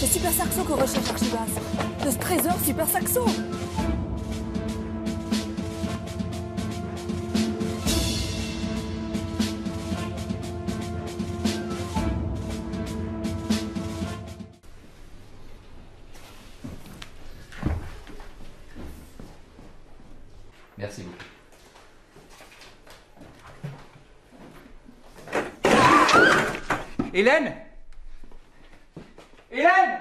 C'est Super Saxo qu'on recherche, Archibald. De ce trésor Super Saxo. Merci beaucoup. Hélène? Hélène?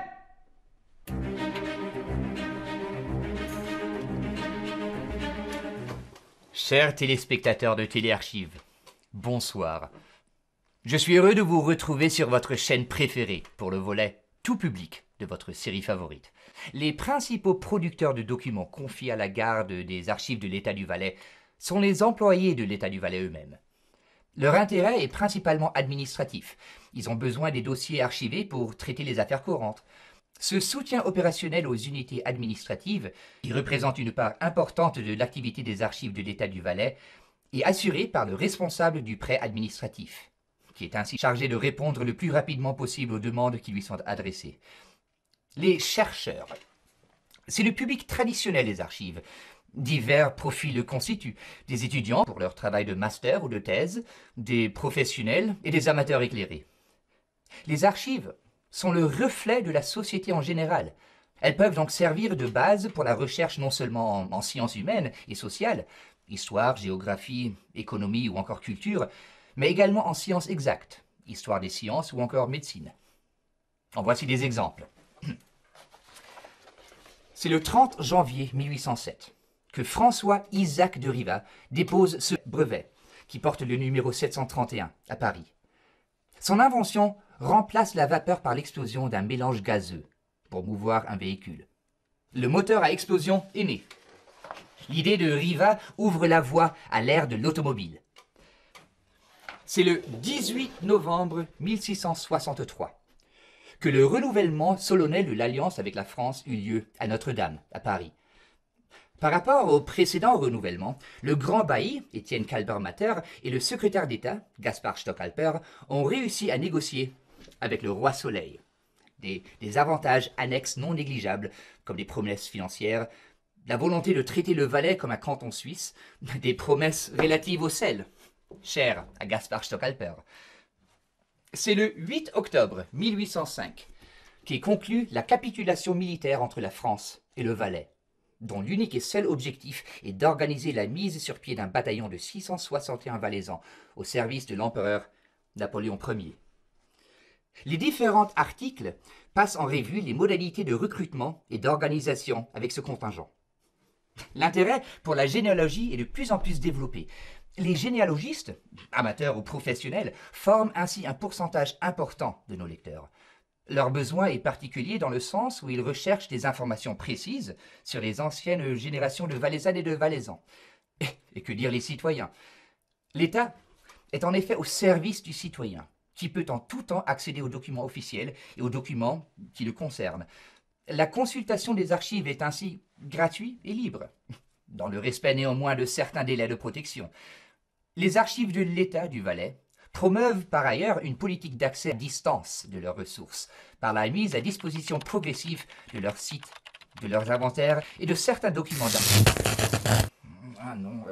Chers téléspectateurs de Téléarchives, bonsoir. Je suis heureux de vous retrouver sur votre chaîne préférée pour le volet tout public de votre série favorite. Les principaux producteurs de documents confiés à la garde des archives de l'État du Valais sont les employés de l'État du Valais eux-mêmes. Leur intérêt est principalement administratif. Ils ont besoin des dossiers archivés pour traiter les affaires courantes. Ce soutien opérationnel aux unités administratives, qui représente une part importante de l'activité des archives de l'État du Valais, est assuré par le responsable du prêt administratif, qui est ainsi chargé de répondre le plus rapidement possible aux demandes qui lui sont adressées. Les chercheurs. C'est le public traditionnel des archives. Divers profils le constituent. Des étudiants pour leur travail de master ou de thèse, des professionnels et des amateurs éclairés. Les archives sont le reflet de la société en général. Elles peuvent donc servir de base pour la recherche non seulement en sciences humaines et sociales, histoire, géographie, économie ou encore culture, mais également en sciences exactes, histoire des sciences ou encore médecine. En voici des exemples. C'est le 30 janvier 1807 que François-Isaac de Riva dépose ce brevet, qui porte le numéro 731 à Paris. Son invention remplace la vapeur par l'explosion d'un mélange gazeux pour mouvoir un véhicule. Le moteur à explosion est né. L'idée de Riva ouvre la voie à l'ère de l'automobile. C'est le 18 novembre 1663 que le renouvellement solennel de l'alliance avec la France eut lieu à Notre-Dame, à Paris. Par rapport au précédent renouvellement, le grand bailli, Étienne Kalber-Matter, et le secrétaire d'État, Gaspard Stockalper, ont réussi à négocier avec le roi Soleil des avantages annexes non négligeables, comme des promesses financières, la volonté de traiter le Valais comme un canton suisse, des promesses relatives au sel, chères à Gaspard Stockalper. C'est le 8 octobre 1805 qu'est conclue la capitulation militaire entre la France et le Valais, dont l'unique et seul objectif est d'organiser la mise sur pied d'un bataillon de 661 Valaisans au service de l'empereur Napoléon Ier. Les différents articles passent en revue les modalités de recrutement et d'organisation avec ce contingent. L'intérêt pour la généalogie est de plus en plus développé. Les généalogistes, amateurs ou professionnels, forment ainsi un pourcentage important de nos lecteurs. Leur besoin est particulier dans le sens où ils recherchent des informations précises sur les anciennes générations de Valaisannes et de Valaisans. Et que dire les citoyens? L'État est en effet au service du citoyen, qui peut en tout temps accéder aux documents officiels et aux documents qui le concernent. La consultation des archives est ainsi gratuite et libre, dans le respect néanmoins de certains délais de protection. Les archives de l'État du Valais promeuvent par ailleurs une politique d'accès à distance de leurs ressources, par la mise à disposition progressive de leurs sites, de leurs inventaires et de certains documents d'archives. Ah non...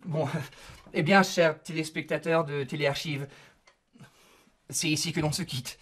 Bon, eh bien, chers téléspectateurs de Téléarchives, c'est ici que l'on se quitte.